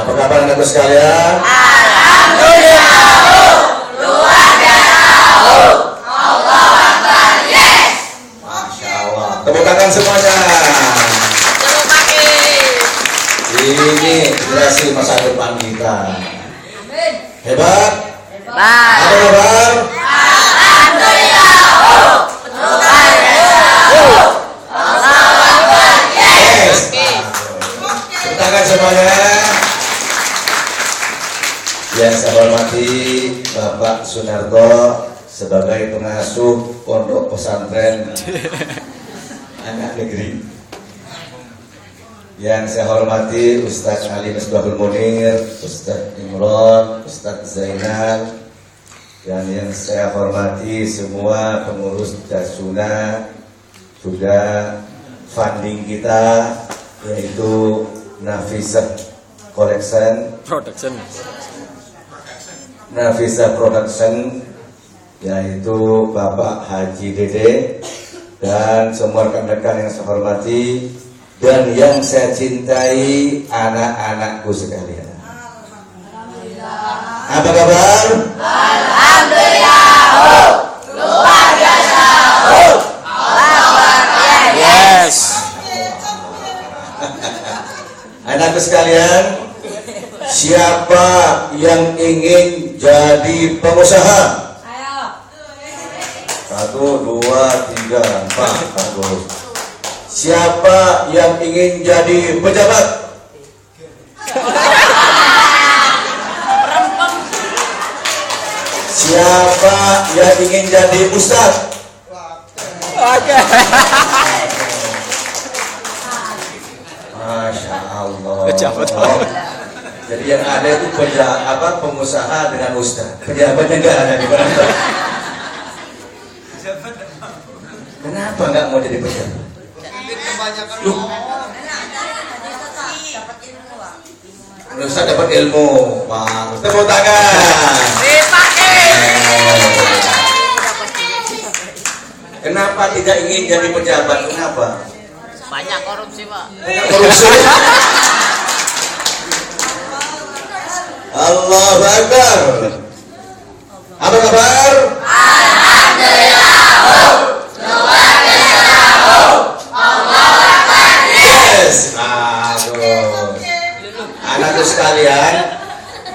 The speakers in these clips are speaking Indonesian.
Apa kabar anakku sekalian? Alhamdulillah, luar biasa. Allahu Akbar, yes. Masya Allah. Tepuk tangan semuanya. Tepuk kaki. Ini generasi masa depan kita. Hebat? Hebat. Apa kabar? Alhamdulillah, luar biasa. Allahu Akbar, yes. Tepuk tangan semuanya. Yang saya hormati Bapak Sunarto sebagai pengasuh pondok pesantren anak negeri. Yang saya hormati Ustadz Ali Misbahul Munir, Ustadz Imron, Ustadz Zainal, dan yang saya hormati semua pengurus Dasuna, juga funding kita yaitu Nafisah Production, yaitu Bapak Haji Dede dan semua rekan-rekan yang saya hormati dan yang saya cintai, anak-anakku sekalian. Apa kabar? Alhamdulillah, luar biasa. Allahu Akbar, yes. Anakku sekalian, siapa yang ingin jadi pengusaha? Ayo. 1, 2, 3, 4, bagus. Siapa yang ingin jadi pejabat? Siapa yang ingin jadi ustaz? Oke. Masya Allah. Pejabat. Jadi yang ada itu pengusaha dengan ustaz. Pejabatnya enggak ada di mana? Kenapa enggak mau jadi pejabat? Loh, ustaz dapat ilmu. Wah, tepuk tangan. Kenapa tidak ingin jadi pejabat? Kenapa? Banyak korupsi, Pak. Korupsi. Allahu Akbar. Apa kabar? Alhamdulillah, luar biasa. Allahu Akbar, Yes. Aduh. Anakku sekalian,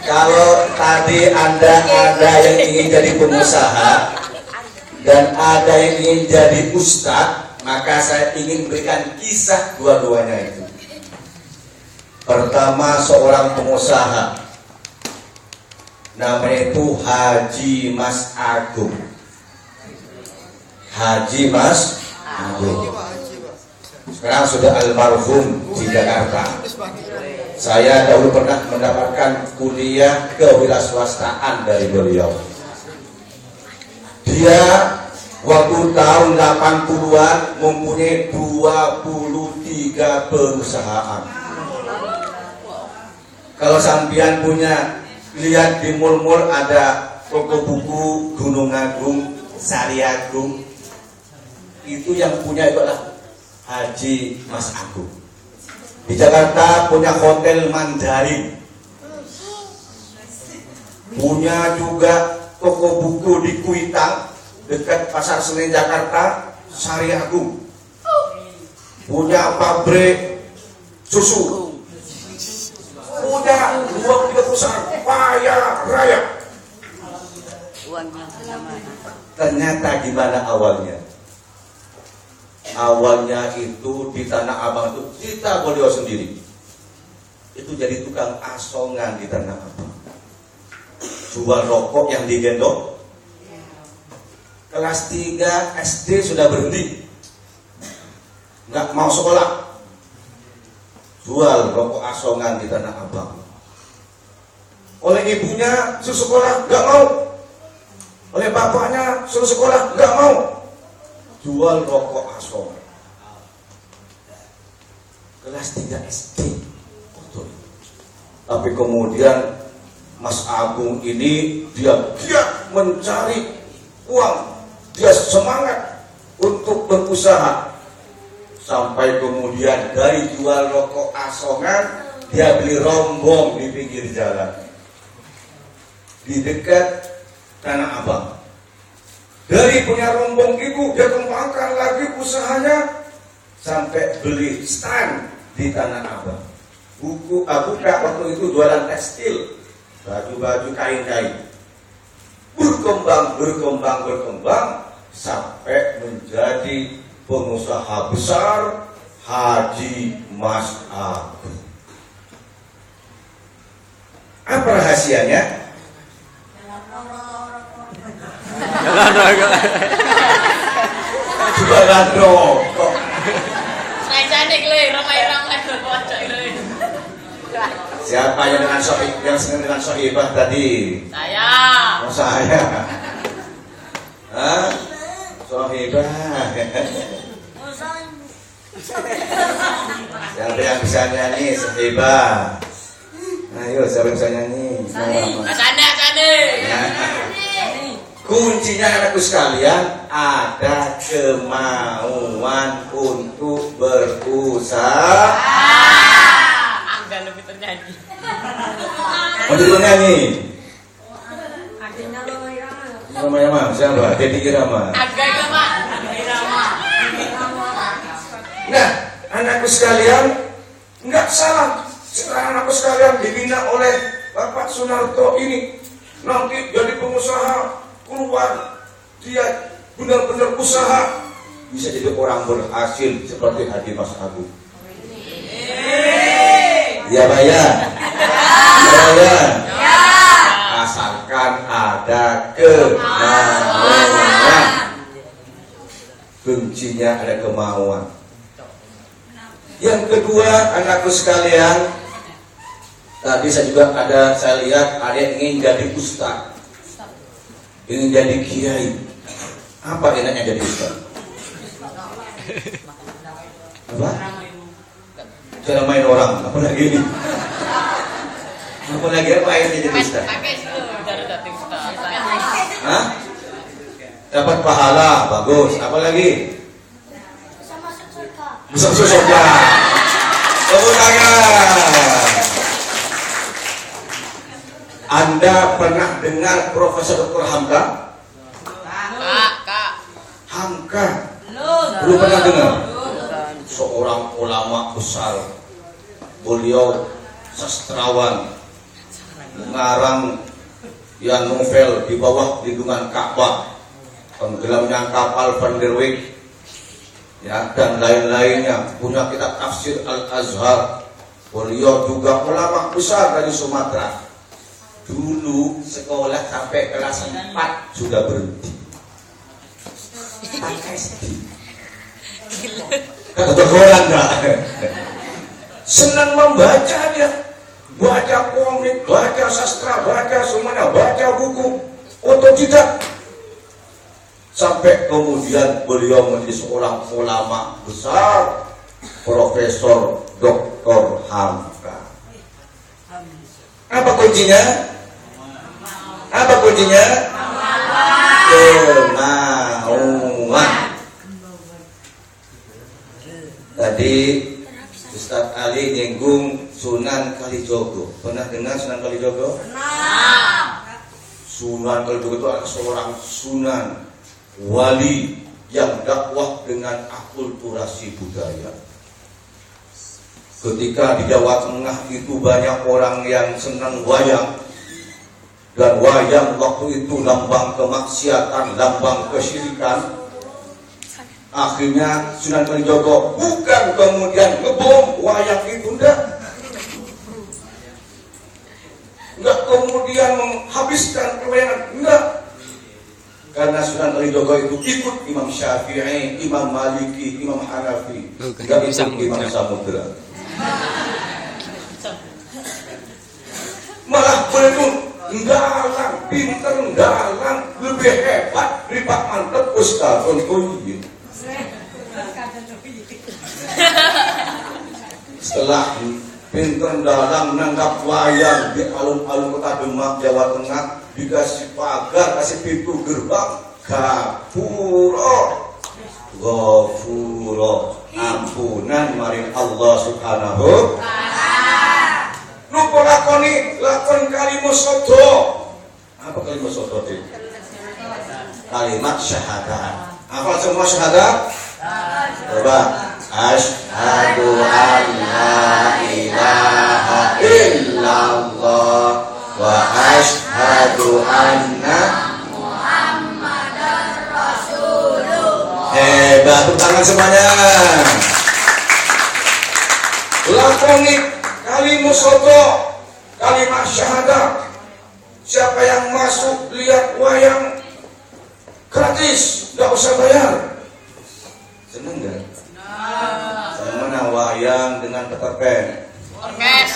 kalau tadi ada yang ingin jadi pengusaha dan ada yang ingin jadi ustadz, maka saya ingin berikan kisah dua-duanya itu. Pertama, seorang pengusaha, namanya itu Haji Mas Agung. Haji Mas Agung. Sekarang sudah almarhum di Jakarta. Saya dahulu pernah mendapatkan kuliah kewirausahaan dari beliau. Dia waktu tahun 80-an mempunyai 23 perusahaan. Kalau sampean punya, lihat di mall-mall ada toko buku Gunung Agung, Sari Agung. Itu yang punya itu adalah Haji Mas Agung. Di Jakarta punya Hotel Mandarin. Punya juga toko buku di Kuitang dekat Pasar Senen Jakarta, Sari Agung. Punya pabrik susu. Punya 2-3 perusahaan kaya raya. Ternyata gimana awalnya? Awalnya itu di Tanah Abang itu kita beliau sendiri. Itu jadi tukang asongan di Tanah Abang. Jual rokok yang digendong. Kelas 3 SD sudah berhenti, nggak mau sekolah, jual rokok asongan di Tanah Abang. Oleh ibunya suruh sekolah, nggak mau. Oleh bapaknya suruh sekolah, nggak mau. Jual rokok asongan. Kelas 3 SD. Betul. Tapi kemudian Mas Agung ini dia giat mencari uang. Dia semangat untuk berusaha. Sampai kemudian dari jual rokok asongan dia beli rombong di pinggir jalan, di dekat Tanah Abang. Dari punya rombong itu dia kembangkan lagi usahanya sampai beli stand di Tanah Abang. Buka waktu itu jualan tekstil, baju-baju kain-kain. Berkembang sampai menjadi pengusaha besar, Haji Mas Agung. Apa rahasianya? Jualan rokok. Siapa yang senang dengan sohibah tadi? Saya. Oh, saya. Hah? Sohibah. Siapa yang bisa nyanyi sohibah? Ayo, siapa yang bisa nyanyi? Sana. Kuncinya anakku sekalian, ada kemauan untuk berusaha. Angga lebih ternyanyi. Untuk bernyanyi. Nama Irama, siapa? Dedi Irama. Angga Irama. Nah, anakku sekalian, nggak salah. Sekarang anakku sekalian dibina oleh Bapak Sunarto ini, nanti jadi pengusaha, keluar dia benar-benar usaha, bisa jadi orang berhasil seperti Haji Mas Agung. Ya bayar. Asalkan ada kemauan. Kuncinya ada kemauan. Yang kedua, anakku sekalian, tadi saya lihat ada yang ingin jadi ustaz, ingin jadi kiai. Apa enaknya jadi ustaz? Apa? Cara main orang, apalagi ini? Apalagi apa yang jadi ustaz? Hah? Dapat pahala, bagus. Apalagi? Bisa masuk surga. Tepuk tangan. Anda pernah dengar Profesor Dr. Hamka? Kak. Hamka. Belum pernah dengar? Seorang ulama besar. Beliau sastrawan, mengarang yang novel Di Bawah Lindungan Ka'bah, Tenggelamnya Kapal Van der Wijk, ya, dan lain-lainnya. Punya kitab tafsir Al-Azhar. Beliau juga ulama besar dari Sumatera. Dulu sekolah sampai kelas 4 sudah berhenti. Kata koran enggak? Senang membaca dia. Baca komik, baca sastra, baca semuanya, baca buku, otodidak. Sampai kemudian beliau menjadi seorang ulama besar, Profesor Dr. Hamka. Apa kuncinya? Kemauan. Tadi Ustaz Ali nyinggung Sunan Kalijogo. Pernah dengar Sunan Kalijogo? Sunan Kalijogo itu adalah seorang sunan wali yang dakwah dengan akulturasi budaya. Ketika di Jawa Tengah itu banyak orang yang senang wayang, dan wayang waktu itu lambang kemaksiatan, lambang kesyirikan. Akhirnya Sunan Kalijogo bukan kemudian ngebom wayang itu, enggak kemudian menghabiskan kewayangan, enggak. Karena Sunan Kalijogo itu ikut Imam Syafi'i, Imam Maliki, Imam Hanafi, enggak ikut Imam Samudra. Malah beliau dalang, pinter dalang, lebih hebat dari Pak Mantep Ustaz Ontoyin. Setelah pinter dalang nanggap wayang di alun-alun kota Demak, Jawa Tengah, dikasih pagar, kasih pintu gerbang, Gafuro, ampunan maring Allah Subhanahu. lakon kalimat sodo. Apa kalimat sodo itu? Kalimat syahadat. Apa semua syahadat? Coba. Asyhadu an la ilaha illallah wa asyhadu anna Muhammadar Rasulullah. Hebat, tepuk tangan semuanya. Lakoni kalimat sodo, kalimat syahadat. Siapa yang masuk lihat wayang gratis, nggak usah bayar. Seneng nggak? Seneng mana wayang dengan Peter Pan? Orkes.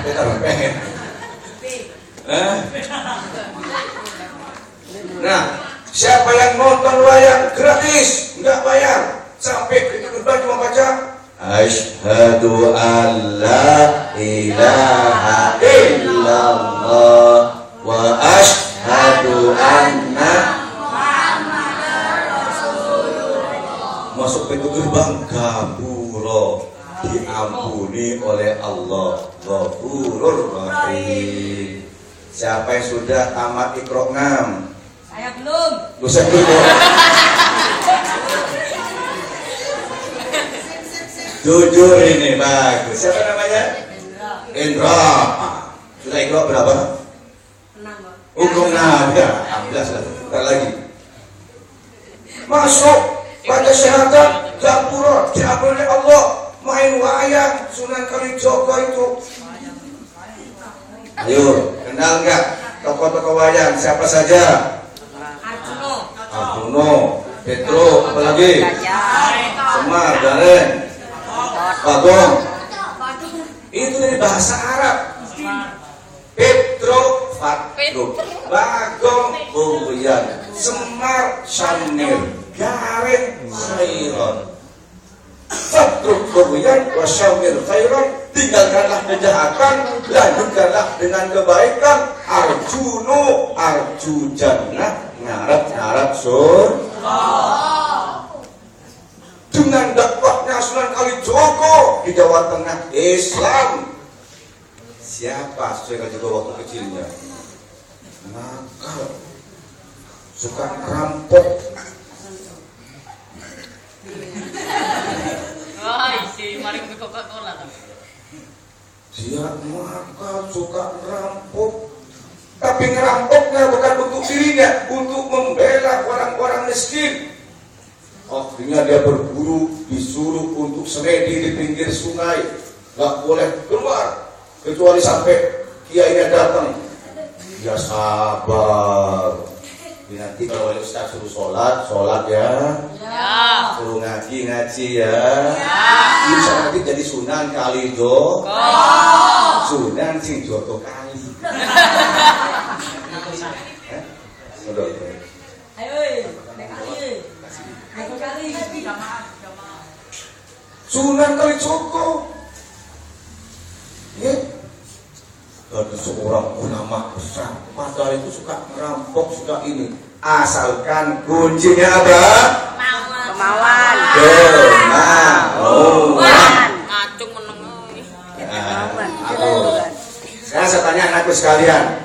Peter Pan. Nah, siapa yang nonton wayang gratis, nggak bayar, sampai ke depan cuma baca Asyhadu an la ilaha illallah wa asyhadu anna Muhammadar Rasulullah. Masuk pintu gerbang gapura, diampuni oleh Allah, Ghafurur Rahim. Siapa yang sudah tamat Iqra 6? Saya belum. Saya belum. Jujur ini bagus. Siapa namanya? Indra. Sudah Iqra berapa? 6. Hukum 6 ya. 11 lah. Bentar lagi. Masuk baca syahadat, gapura, diampuni oleh Allah. Main wayang Sunan Kalijogo itu. Ayo, kenal nggak tokoh-tokoh wayang? Siapa saja? Arjuno, Petro, apalagi? Semar, Daren, Bagong. Itu dari bahasa Arab. Petro, Fatro, Bagong, Buyan, Semar, Syamir, Daren, Khairon. Fatro, Buyan, Wasyamir, Khairon. Tinggalkanlah kejahatan, lanjutkanlah dengan kebaikan. Arjuno, Arju Jannah, ngarap surga. Dengan dakwahnya Sunan Kalijogo di Jawa Tengah Islam. Siapa Sunan Kalijogo waktu kecilnya? Nakal, suka rampok. Mari ke Coca-Cola. Dia nakal, suka rampok. Tapi ngerampoknya bukan untuk dirinya, untuk membela orang-orang miskin. Akhirnya dia berburu, disuruh untuk semedi di pinggir sungai, nggak boleh keluar kecuali sampai kiainya datang. Ya sabar. Nanti kalau Ustaz suruh sholat ya. Suruh ngaji ya. Bisa nanti jadi Sunan Kalijogo. Sunan sing joto kali. Sunan Kalijogo, ya, dari seorang ulama besar, padahal itu suka merampok, suka ini. Asalkan kuncinya apa? Kemauan. Kemauan. Ngacung meneng. Sekarang saya tanya anakku sekalian,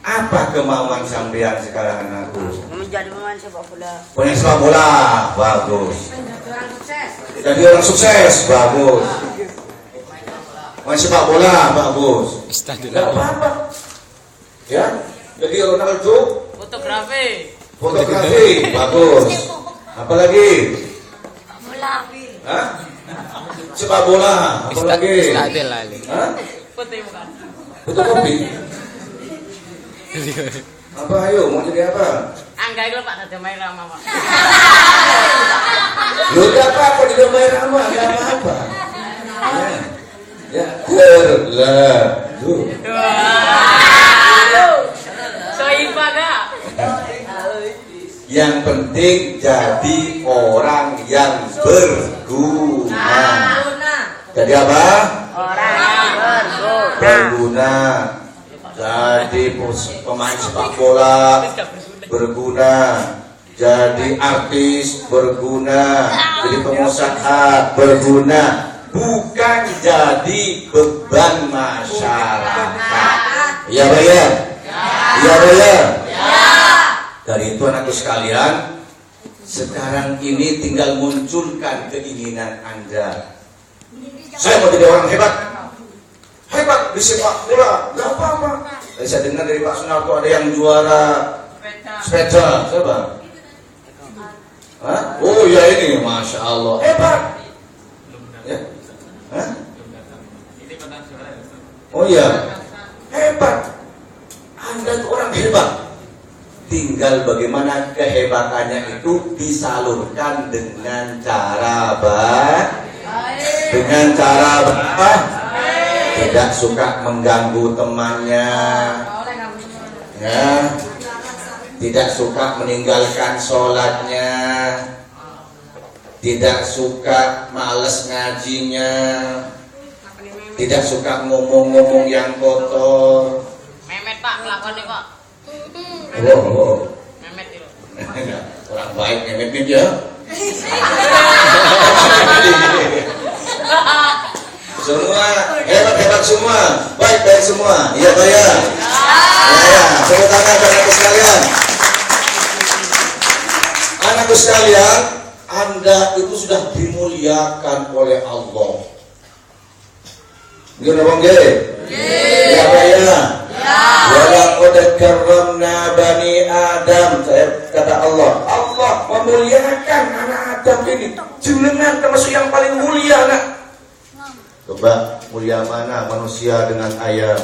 apa kemauan sampean sekarang anakku? Menjadi pemain sepak bola. Pemain sepak bola, bagus. Menjadi orang sukses. Jadi orang sukses, bagus. Pemain sepak bola, bagus. Tidak apa-apa. Ya, jadi Ronaldo. Fotografi, bagus. Apalagi? Bola. Hah? Sepak bola, apalagi? Hah? Fotokopi. Apa ayo mau jadi apa? Angga itu Pak ada main Rama Pak. Lu enggak apa-apa di main Rama, enggak apa-apa. Ya, berlalu. Soipa gak? Yang penting jadi orang yang berguna. Jadi apa? Orang yang Berguna. Jadi pemain sepak bola berguna, jadi artis berguna, jadi pengusaha berguna, bukan jadi beban masyarakat. Iya Pak ya? Iya Pak ya? Dari itu anakku sekalian, sekarang ini tinggal munculkan keinginan Anda. Saya mau jadi orang hebat. Hebat di sepak bola, gak apa-apa. Saya dengar dari Pak Sunarto ada yang juara sepeda. Siapa? Hah? Oh ya ini, Masya Allah, hebat. Ya? Hah? Oh iya, hebat. Anda itu orang hebat. Tinggal bagaimana kehebatannya itu disalurkan dengan cara tidak suka mengganggu temannya, ya, tidak suka meninggalkan sholatnya, tidak suka males ngajinya, tidak suka ngomong-ngomong yang kotor. Memet Pak, kelakuannya Pak. Memet itu. Orang baik memet ya. Semua hebat-hebat semua, baik-baik semua. Iya Pak ya. Ya, tepuk tangan anakku sekalian. Anakku sekalian, Anda itu sudah dimuliakan oleh Allah. Gimana Bang Ge? Ya Pak ya. Walaqad karramna bani Adam. Saya kata Allah memuliakan anak Adam ini. Jenengan termasuk yang paling mulia, nak. Coba mulia mana manusia dengan ayam?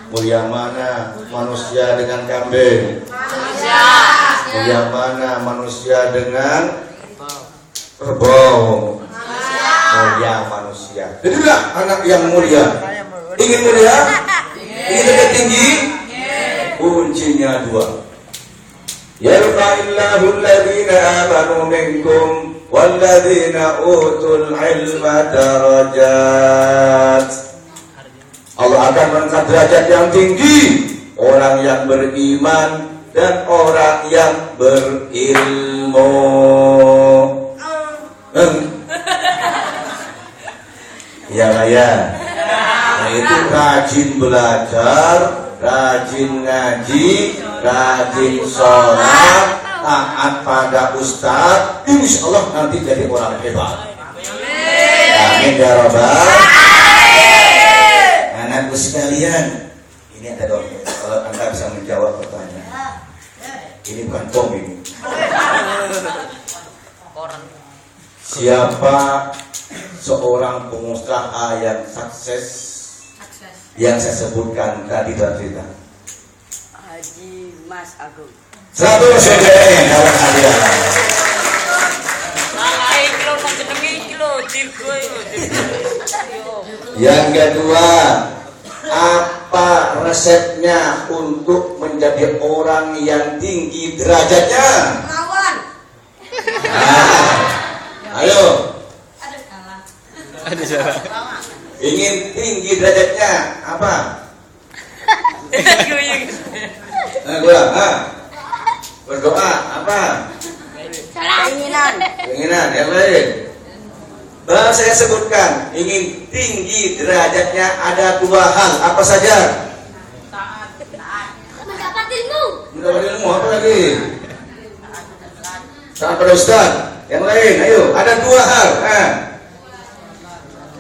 Mulia mana manusia dengan kambing? Mulia mana manusia dengan kerbau? Mulia manusia. Jadilah anak yang mulia. Ingin mulia? Ingin lebih tinggi? Kuncinya dua. Yarfa'illahu alladhina amanu minkum walladzina utul ilma darajat. Allah akan mengangkat derajat yang tinggi orang yang beriman dan orang yang berilmu. Ya ya. Nah, itu rajin belajar, rajin ngaji, rajin sholat, taat pada ustaz, insya Allah nanti jadi orang hebat. Amin ya Rabbal. Anakku sekalian, ini ada dong. Kalau Anda bisa menjawab pertanyaan, ini bukan bom ini. Siapa seorang pengusaha yang sukses yang saya sebutkan tadi cerita? Haji Mas Agung. 100 saudara kawan hadiah. Yang kedua, apa resepnya untuk menjadi orang yang tinggi derajatnya? Lawan. Ayo. Ada salah. Ingin tinggi derajatnya apa? Berdoa apa? Keinginan yang lain. Saya sebutkan, ingin tinggi derajatnya ada dua hal, apa saja? Mendapat ilmu. Mendapat ilmu apa lagi? Taat pada ustaz. Yang lain, ayo, ada dua hal.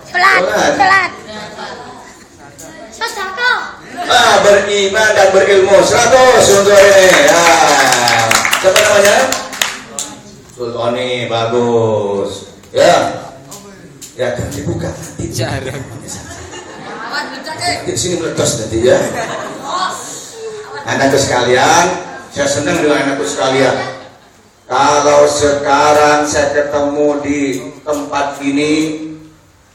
Sholat. Sedekah. Beriman dan berilmu 100 untuk ini. Siapa namanya? Sultoni, bagus. Ya, kan dibuka nanti. Jarang. Di sini meledos nanti ya. Anakku sekalian, saya senang dengan anakku sekalian. Kalau sekarang saya ketemu di tempat ini,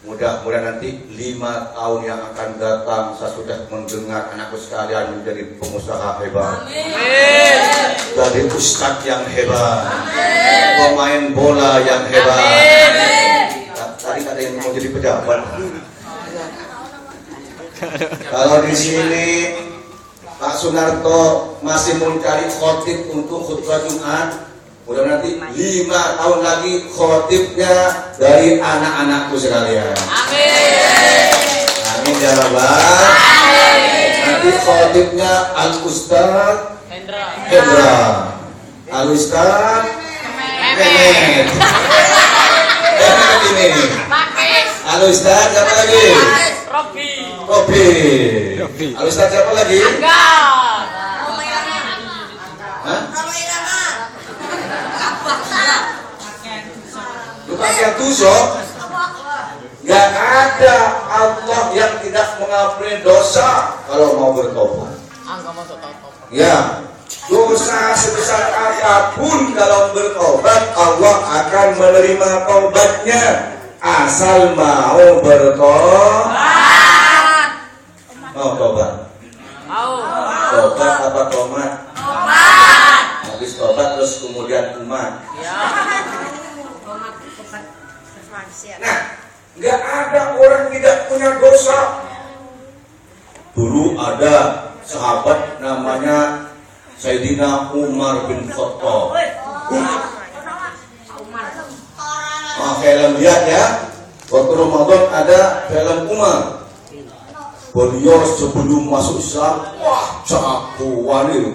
mudah-mudahan nanti 5 tahun yang akan datang saya sudah mendengar anakku sekalian menjadi pengusaha hebat, jadi ustadz yang hebat, pemain bola yang hebat. Tadi ada yang mau jadi pejabat. Kalau di sini Pak Sunarto masih mencari khotib untuk khutbah Jumat, Mudah nanti 5 tahun lagi khotibnya dari anak-anakku sekalian. Amin. Amin ya Rabbal. Nanti khotibnya Al-Ustaz Hendra, Al-Ustaz Mehmet. Ini. Al-Ustaz siapa lagi? Robi. Al-Ustaz siapa lagi? Hah? Lu pakai tusuk? Gak ada Allah yang tidak mengampuni dosa kalau mau bertobat. Ya, dosa sebesar apapun kalau bertobat Allah akan menerima tobatnya asal mau bertobat. Mau tobat? Tobat apa tomat? Habis tobat terus kemudian umat. Nah, nggak ada orang tidak punya dosa. Dulu ada sahabat namanya Sayyidina Umar bin Khattab. Film lihat ya, waktu Ramadan ada film Umar. Beliau sebelum masuk Islam, wah jagoan itu.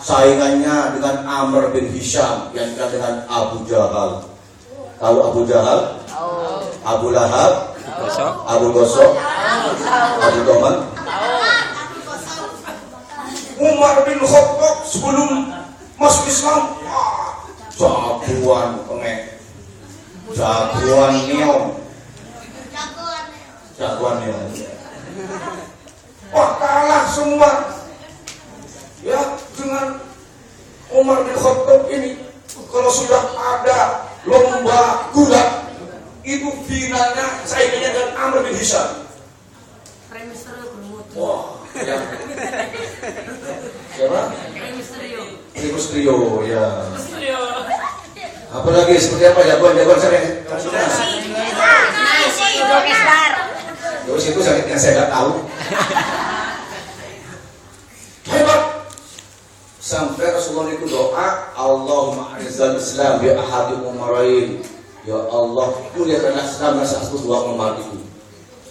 Saingannya dengan Amr bin Hisham yang dengan Abu Jahal. Tahu Abu Jahal? Abu Lahab? Abu Gosok? Abu Toman? Umar bin Khattab sebelum masuk Islam, jagoan pengek, jagoan neon, wah kalah semua ya dengan Umar bin Khattab ini. Kalau sudah ada lomba gulat itu finalnya saingannya dengan Amr bin Hisham. Wah, ya. Siapa? Primus Trio, ya. Apalagi seperti apa jagoan saya? Terus itu yang saya nggak tahu. Hebat. Sampai Rasulullah itu doa, Allahumma a'izzal Islam bi ahadi umarain. Ya Allah, muliakanlah Islam satu dua Umar itu.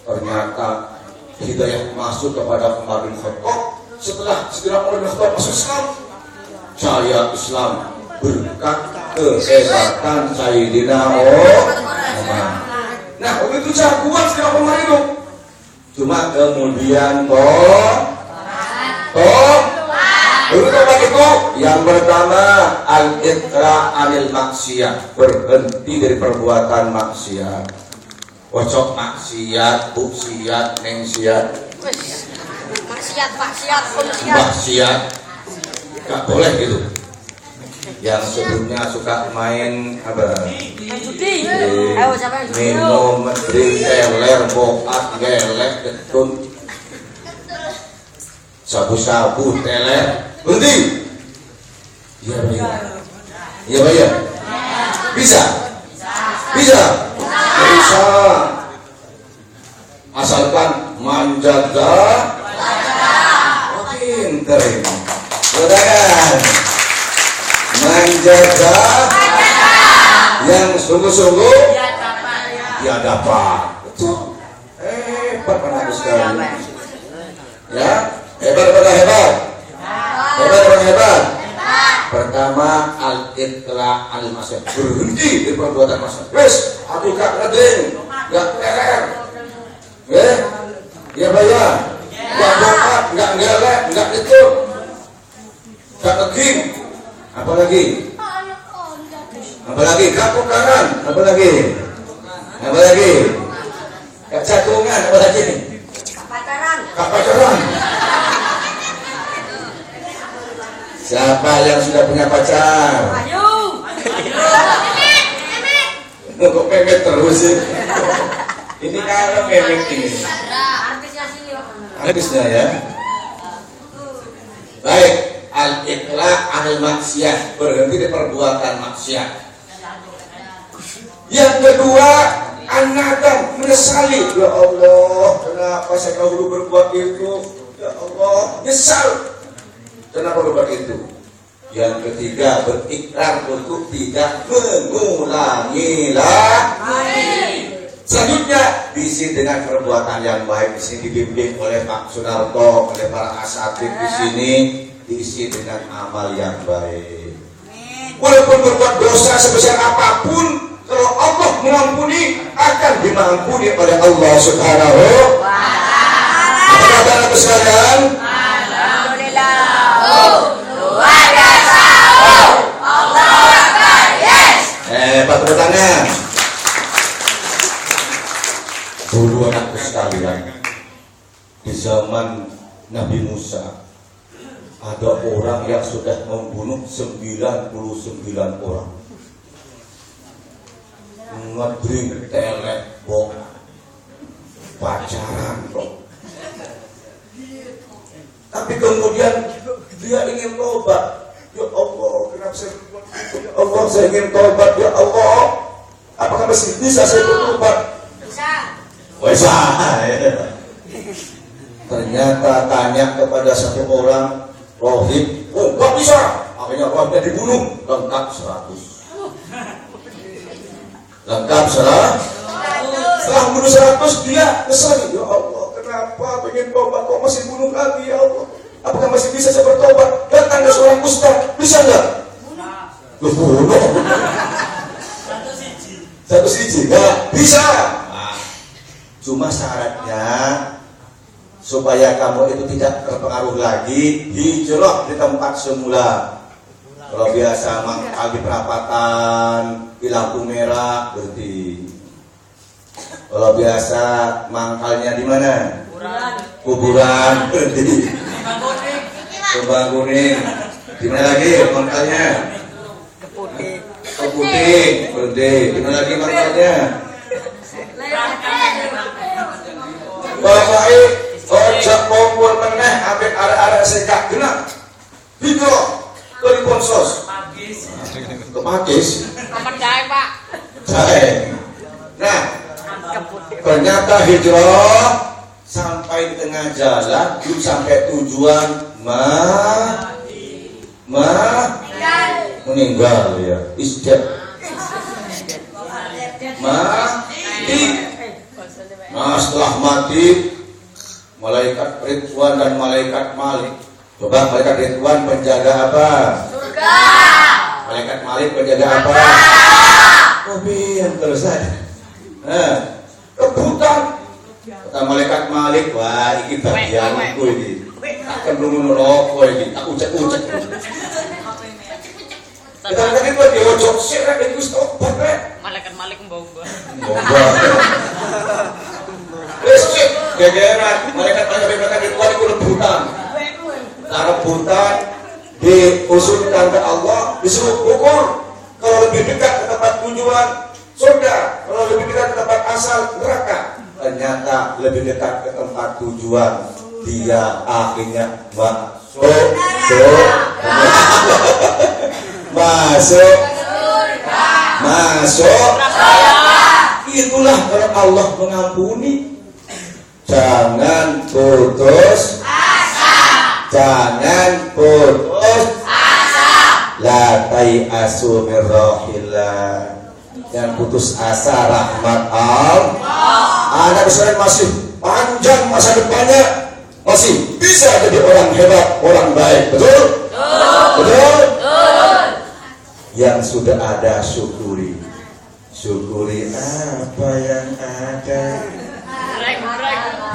Ternyata hidayah masuk kepada Umar bin Khattab. Setelah Umar bin Khattab masuk Islam, saya Islam berkat kehebatan Sayyidina Umar. Nah, begitu jagoan Sayyidina Umar itu. Cuma kemudian tobat itu yang pertama al-iqra anil maksiat, berhenti dari perbuatan maksiat. Wocok maksiat, buksiat, nengsiat. Maksiat. Gak boleh gitu. Yang sebelumnya suka main apa? Minum, drink, teler, bokat, gelek, getun, sabu-sabu, teler, berhenti. Iya bayar. Iya bayar. Bisa. Asalkan menjaga. Pinter ini. Saudara, menjaga yang sungguh-sungguh dia dapat. Betul. Hebat anak sekali. Ya, hebat. Pertama al-iqla al-maksiat, berhenti dari perbuatan maksiat. Wes, aku gak ngedeng, gak teler, ya bayar, gak bokat, gak gelek, gak itu, gak ngeging, apalagi, gak kokaran, apalagi, gak catungan, apalagi, pacaran. Siapa yang sudah punya pacar? Ayo. Kok memet terus sih? Ini kalau memet ini. Artisnya ya. Baik, al-iqla anil maksiat, berhenti dari perbuatan maksiat. Yang kedua, an-nadam, menyesali. Ya Allah, kenapa saya dulu berbuat itu? Ya Allah, nyesal. Kenapa berbuat itu? Yang ketiga, berikrar untuk tidak mengulangi lagi. Selanjutnya diisi dengan perbuatan yang baik. Di sini dibimbing oleh Pak Sunarto, oleh para asatid di sini diisi dengan amal yang baik. Walaupun berbuat dosa sebesar apapun, kalau Allah mengampuni, akan dimampuni oleh Allah Subhanahu wa Ta'ala. Apa kata anak sekalian? Alhamdulillah. Luar biasa. Allahu Akbar. Yes. Pak tepuk tangan. Dulu anakku sekalian, di zaman Nabi Musa ada orang yang sudah membunuh 99 orang. Ngedring telek bok, pacaran bok. Tapi kemudian dia ingin tobat. Ya Allah, kenapa saya berbuat itu? Ya Allah, saya ingin tobat. Ya Allah, apakah masih bisa saya bertobat? Bisa. Ternyata tanya kepada satu orang rohib, oh nggak bisa. Akhirnya rohibnya dibunuh, lengkap 100. Lengkap 100. Setelah bunuh 100 dia kesal. Ya Allah, kenapa pengen tobat kok masih bunuh lagi ya Allah? Apakah masih bisa saya bertobat? Datang ke seorang ustaz, bisa nggak? Bunuh. Satu siji, nggak bisa. Cuma syaratnya supaya kamu itu tidak terpengaruh lagi, hijrah di tempat semula. Kalau biasa mangkal di perapatan, di lampu merah, berhenti. Kalau biasa mangkalnya di mana? Kuburan, berhenti. Kembang kuning. Di mana lagi mangkalnya? Keputing, berhenti. Di mana lagi mangkalnya? Bapak ojek kumpul meneh ambek arek-arek sekak genap. Hijrah ke Liponsos. Ke Pakis. Jahe, Pak. Jahe. Nah, ternyata hijrah sampai di tengah jalan, belum sampai tujuan meninggal ya. Isdet. Mati. Nah, setelah mati, malaikat Ridwan dan malaikat Malik. Coba malaikat Ridwan penjaga apa? Surga. Malaikat Malik penjaga apa? Mobil terus saja. Nah, rebutan. Kata malaikat Malik, wah ini bagianku ini. Akan belum rokok ini, tak ucek-ucek. Kita kan itu dia ojok sih, itu stop rek. Malaikat Malik mbau-mbau. Listrik, gegeran, malaikat Ridwan itu rebutan. Nah, rebutan diusulkan ke Allah, disuruh ukur. Kalau lebih dekat ke tempat tujuan surga, kalau lebih dekat ke tempat asal neraka. Ternyata lebih dekat ke tempat tujuan, dia akhirnya masuk. Itulah kalau Allah mengampuni. Jangan putus asa. Jangan putus asa. La tai'asu min rahillah. Jangan putus asa rahmat Allah. Anak saya masih panjang masa depannya, masih bisa jadi orang hebat, orang baik. Betul? Betul? Yang sudah ada syukuri. Syukuri apa yang ada.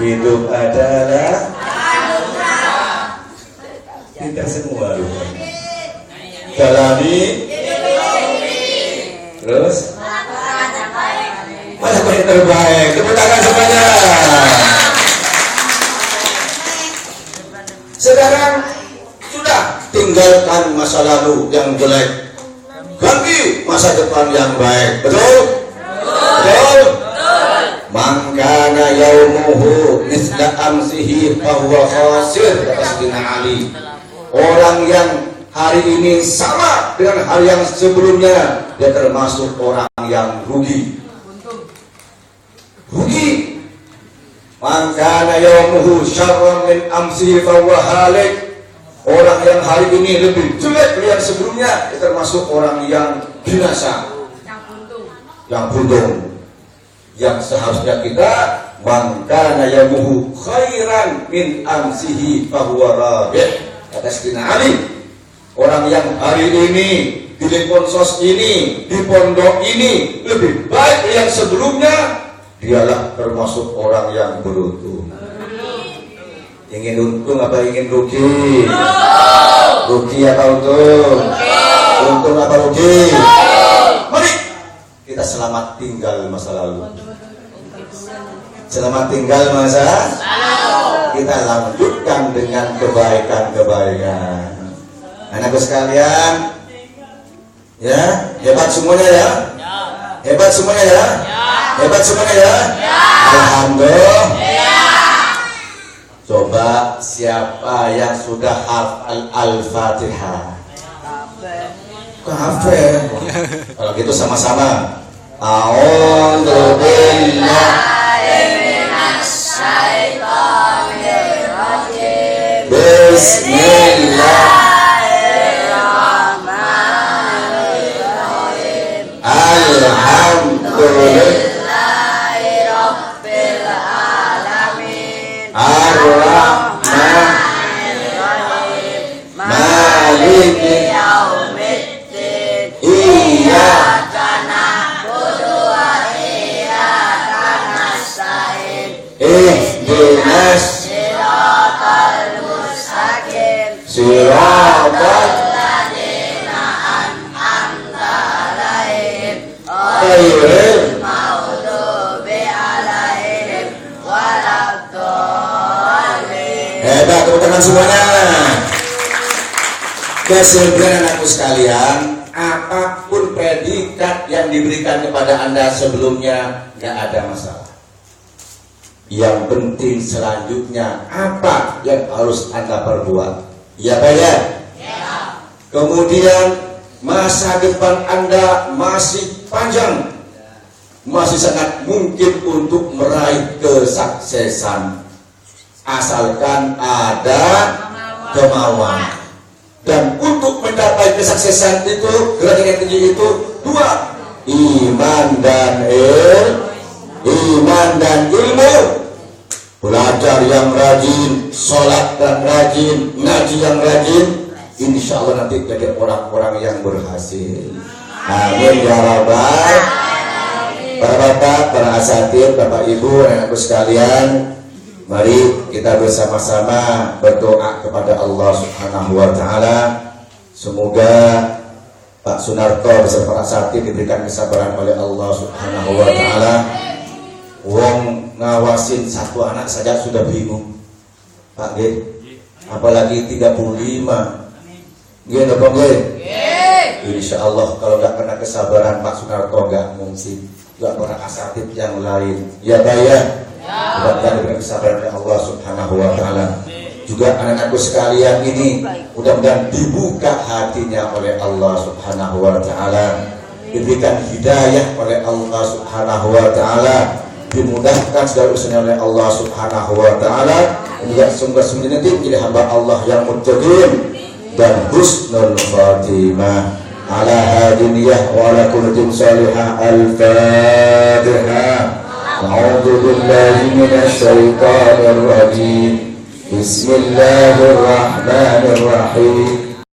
Hidup adalah kita semua. Jalani. Terus mana yang terbaik? Tepuk tangan semuanya. Sekarang sudah tinggalkan masa lalu yang jelek, ganti masa depan yang baik. Betul? Betul? Mangkana yaumuhu misla amsihi fahuwa khasir, kata Sayyidina Ali. Orang yang hari ini sama dengan hari yang sebelumnya, dia termasuk orang yang rugi. Rugi. Mangkana yaumuhu syarran min amsihi fahuwa halik. Orang yang hari ini lebih jelek dari yang sebelumnya, termasuk orang yang binasa, yang buntung. Yang seharusnya kita mangkana yamuhu khairan min amsihi fahuwa rabih. Kata Sayyidina Ali, orang yang hari ini di Liponsos ini, di pondok ini lebih baik dari yang sebelumnya, dialah termasuk orang yang beruntung. Ingin untung apa ingin rugi? Rugi apa untung? Untung apa rugi? Mari kita selamat tinggal masa lalu. Selamat tinggal masa lalu. Kita lanjutkan dengan kebaikan-kebaikan. Anakku sekalian, ya, hebat semuanya ya. Hebat semuanya ya. Hebat semuanya ya. Alhamdulillah. Coba siapa yang sudah hafal Al-Fatihah? Kafe. Kalau gitu sama-sama. A'udzu billahi minasy syaithanir rajim. Bismillahirrahmanirrahim. Alhamdulillah. Ar-Rahmanir-Rahim Maliki Yaumiddin Iyyaka na'budu wa iyyaka nasta'in Ihdinas siratal mustaqim Siratal ladzina an'amta 'alaihim ghairil maghdubi 'alaihim waladdallin. Hebat, tepuk tangan semuanya. Kesimpulan anakku sekalian, apapun predikat yang diberikan kepada Anda sebelumnya, nggak ada masalah. Yang penting selanjutnya apa yang harus Anda perbuat. Ya Pak ya? Kemudian masa depan Anda masih panjang, masih sangat mungkin untuk meraih kesuksesan, asalkan ada kemauan. Dan untuk mencapai kesuksesan itu, gerak yang tinggi itu dua, iman dan ilmu. Belajar yang rajin, sholat dan rajin, ngaji yang rajin, insya Allah nanti jadi orang-orang yang berhasil. Amin ya rabbal. Para bapak, para asatidz, bapak ibu, anakku sekalian, mari kita bersama-sama berdoa kepada Allah Subhanahu wa taala. Semoga Pak Sunarto beserta para asatidz diberikan kesabaran oleh Allah Subhanahu wa taala. Wong ngawasin satu anak saja sudah bingung, Pak G. Apalagi 35. Nggih napa nggih? Insya Allah kalau nggak kena kesabaran Pak Sunarto nggak mungkin. Juga para asatidz yang lain. Ya Pak ya. Mudah-mudahan diberikan kesabaran oleh Allah Subhanahu wa taala. Juga anak-anakku sekalian ini mudah-mudahan dibuka hatinya oleh Allah Subhanahu wa taala. Diberikan hidayah oleh Allah Subhanahu wa taala. Dimudahkan segala urusannya oleh Allah Subhanahu wa taala. Juga sungguh-sungguh nanti menjadi hamba Allah yang muttaqin dan husnul khatimah. Ala hadiniyah wa ala kulli salihah. Al-Fatihah. A'udzu billahi minasy syaithanir rajim. Bismillahirrahmanirrahim.